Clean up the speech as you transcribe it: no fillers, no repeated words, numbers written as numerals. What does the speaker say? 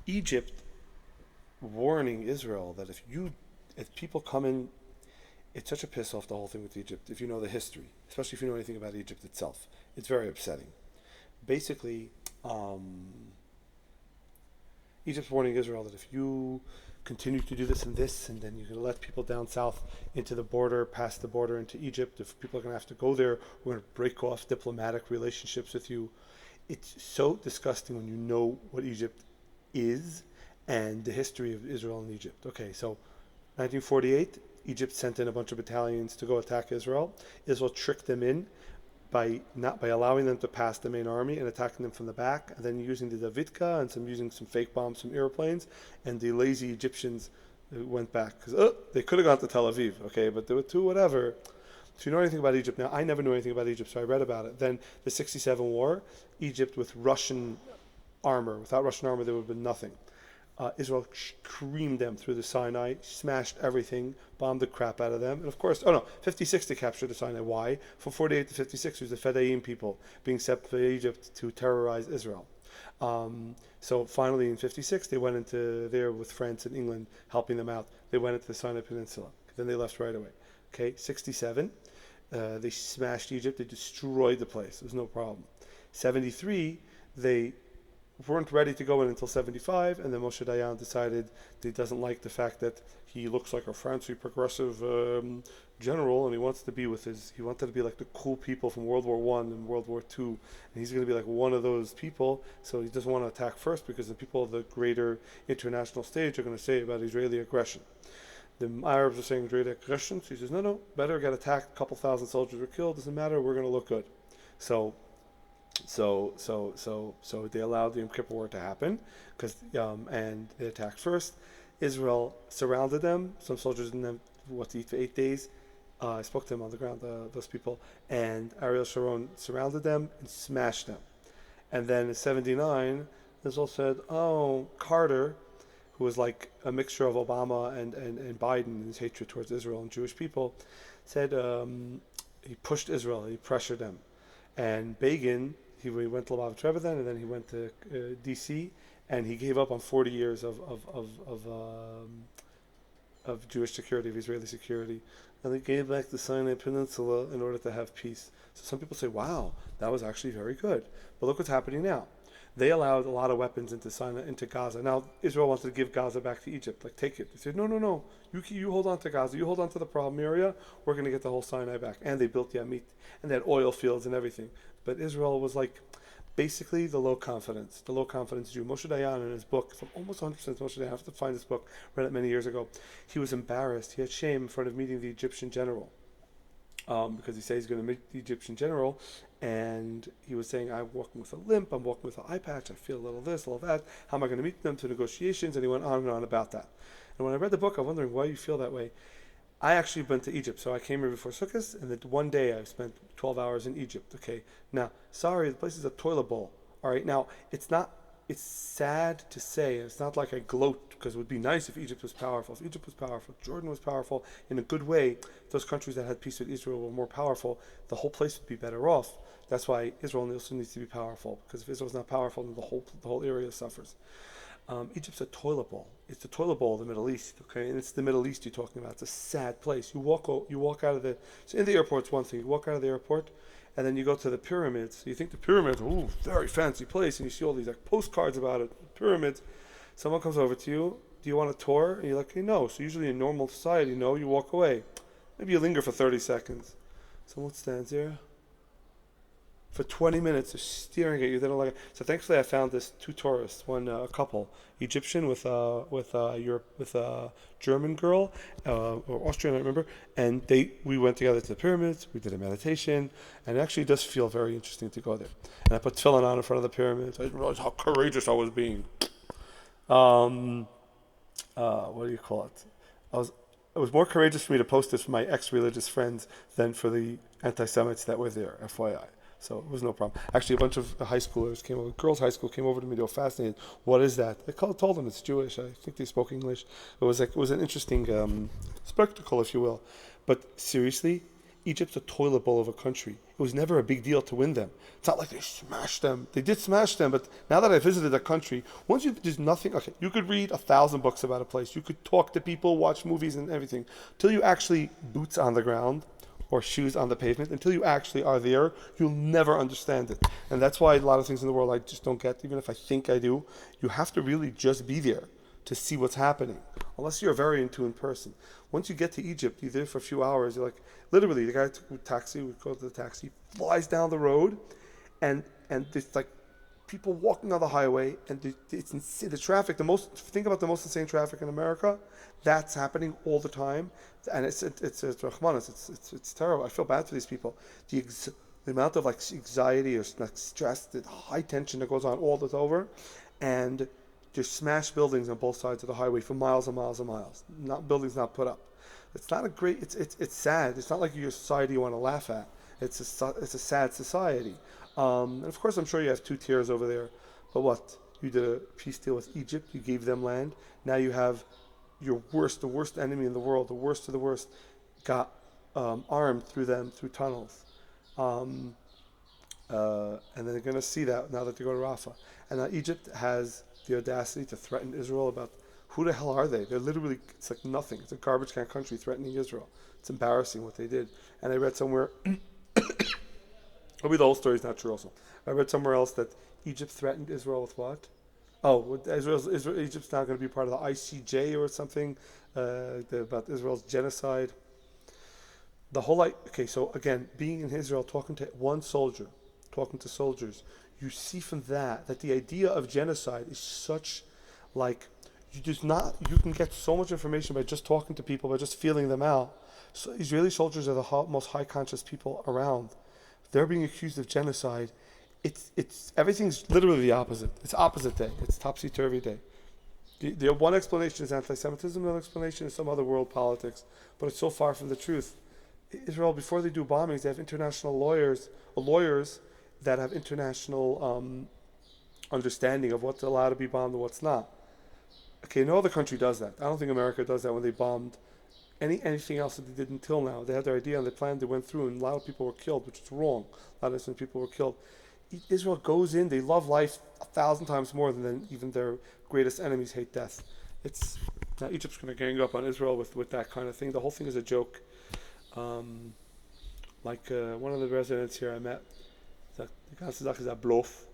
Egypt warning Israel that if people come in, it's such a piss off, the whole thing with Egypt. If you know the history, especially if you know anything about Egypt itself, it's very upsetting. Basically, Egypt's warning Israel that if you continue to do this and this, and then you're going to let people down south into the border, past the border into Egypt, if people are going to have to go there, we're going to break off diplomatic relationships with you. It's so disgusting when you know what Egypt is and the history of Israel and Egypt. Okay, so 1948, Egypt sent in a bunch of battalions to go attack Israel. Israel tricked them in by allowing them to pass the main army and attacking them from the back, and then using the Davidka and using some fake bombs from airplanes, and the lazy Egyptians went back because they could have gone to Tel Aviv, okay, but there were two whatever. If you know anything about Egypt now, I never knew anything about Egypt, so I read about it. Then the '67 war, Egypt with Russian armor. Without Russian armor, there would have been nothing. Israel creamed them through the Sinai, smashed everything, bombed the crap out of them. And of course, 56 to capture the Sinai. Why? From 48 to 56 was the Fedayeen people being sent to Egypt to terrorize Israel. So finally in 56, they went into there with France and England helping them out. They went into the Sinai Peninsula. Then they left right away. Okay, 67, they smashed Egypt. They destroyed the place. There was no problem. 73, they weren't ready to go in until 75, and then Moshe Dayan decided that he doesn't like the fact that he looks like a fancy progressive general, and he wanted to be like the cool people from World War One and World War Two, and he's going to be like one of those people. So he doesn't want to attack first because the people of the greater international stage are going to say about Israeli aggression. The Arabs are saying Israeli aggression, so he says no, better get attacked. A couple thousand soldiers were killed. Doesn't matter. We're going to look good. So they allowed the Yom Kippur War to happen, and they attacked first. Israel surrounded them. Some soldiers didn't have what to eat for 8 days. I spoke to them on the ground, those people, and Ariel Sharon surrounded them and smashed them. And then in '79, Israel said, "Oh, Carter, who was like a mixture of Obama and Biden in his hatred towards Israel and Jewish people, said he pushed Israel, he pressured them, and Begin." He went to Lubavitch Rebbe then, and then he went to D.C., and he gave up on 40 years of Jewish security, of Israeli security, and he gave back the Sinai Peninsula in order to have peace. So some people say, "Wow, that was actually very good." But look what's happening now. They allowed a lot of weapons into Gaza. Now Israel wanted to give Gaza back to Egypt, like take it. They said, "No, you hold on to Gaza, you hold on to the problem area. We're going to get the whole Sinai back." And they built Yamit, and they had oil fields and everything. But Israel was like basically the low confidence Jew. Moshe Dayan in his book, from almost 100% Moshe Dayan, I have to find this book, read it many years ago. He was embarrassed. He had shame in front of meeting the Egyptian general. Because he said he's going to meet the Egyptian general, and he was saying, "I'm walking with a limp, I'm walking with an eye patch, I feel a little this, a little that. How am I going to meet them to negotiations?" And he went on and on about that. And when I read the book, I'm wondering why you feel that way. I actually went to Egypt, so I came here before Sukkot, and then one day I spent 12 hours in Egypt. Okay, now, sorry, the place is a toilet bowl. All right, now, it's sad to say, it's not like I gloat, because it would be nice if Egypt was powerful. If Egypt was powerful, if Jordan was powerful, in a good way, if those countries that had peace with Israel were more powerful, the whole place would be better off. That's why Israel also needs to be powerful, because if Israel's not powerful, then the whole area suffers. Egypt's a toilet bowl. It's the toilet bowl of the Middle East, okay? And it's the Middle East you're talking about. It's a sad place. You walk out of so in the airport's one thing. You walk out of the airport, and then you go to the pyramids. You think the pyramids, very fancy place, and you see all these like postcards about it, pyramids. Someone comes over to you, "Do you want a tour?" And you're like, "Hey, no." So usually in normal society, you walk away. Maybe you linger for 30 seconds. Someone stands there for 20 minutes, they're staring at you. They don't like it. So thankfully, I found this two tourists, a couple, Egyptian with a German girl or Austrian, I don't remember. And we went together to the pyramids. We did a meditation, and it actually does feel very interesting to go there. And I put tefillin on in front of the pyramids. I didn't realize how courageous I was being. What do you call it? It was more courageous for me to post this for my ex-religious friends than for the anti-Semites that were there, FYI. So it was no problem. Actually, a bunch of high schoolers came over, girls' high school came over to me. They were fascinated. What is that? I told them it's Jewish. I think they spoke English. It was an interesting spectacle, if you will. But seriously, Egypt's a toilet bowl of a country. It was never a big deal to win them. It's not like they smashed them. They did smash them, but now that I visited a country, once you there's nothing. Okay, you could read 1,000 books about a place. You could talk to people, watch movies, and everything, till you actually boots on the ground or shoes on the pavement. Until you actually are there, you'll never understand it. And that's why a lot of things in the world I just don't get, even if I think I do. You have to really just be there to see what's happening, unless you're a very in tune person. Once you get to Egypt, you're there for a few hours. You're like, literally, the guy took a taxi. We go to the taxi, flies down the road, and there's like people walking on the highway, and it's insane. The traffic. Think about the most insane traffic in America. That's happening all the time, and it's Rahmanas. It's terrible. I feel bad for these people. The amount of like anxiety or like stress, the high tension that goes on all that's over, and there's smashed buildings on both sides of the highway for miles and miles and miles. Not buildings not put up. It's not a great. It's sad. It's not like your society you want to laugh at. It's a sad society. And of course, I'm sure you have two tiers over there. But what, you did a peace deal with Egypt. You gave them land. Now you have the worst enemy in the world, the worst of the worst, got armed through tunnels. And then they're going to see that now that they go to Rafah. And now Egypt has the audacity to threaten Israel about who the hell are they? They're literally, it's like nothing. It's a garbage can country threatening Israel. It's embarrassing what they did. And I read somewhere, maybe the whole story is not true also. I read somewhere else that Egypt threatened Israel with what? Oh, Egypt's now going to be part of the ICJ or something about Israel's genocide. Okay, so again, being in Israel, talking to soldiers, you see from that the idea of genocide is such, like, you can get so much information by just talking to people, by just feeling them out. So Israeli soldiers are the most high conscious people around. They're being accused of genocide. It's everything's literally the opposite. It's opposite day. It's topsy-turvy day. The one explanation is anti-Semitism, another explanation is some other world politics, but it's so far from the truth. Israel, before they do bombings, they have international lawyers that have international understanding of what's allowed to be bombed and what's not. Okay, no other country does that. I don't think America does that when they bombed anything else that they did until now. They had their idea and they planned, they went through, and a lot of people were killed, which is wrong. A lot of innocent people were killed. Israel goes in, they love life 1,000 times more than even their greatest enemies hate death. Now Egypt's going to gang up on Israel with that kind of thing. The whole thing is a joke. One of the residents here I met, the guy says, "Is that bluff?"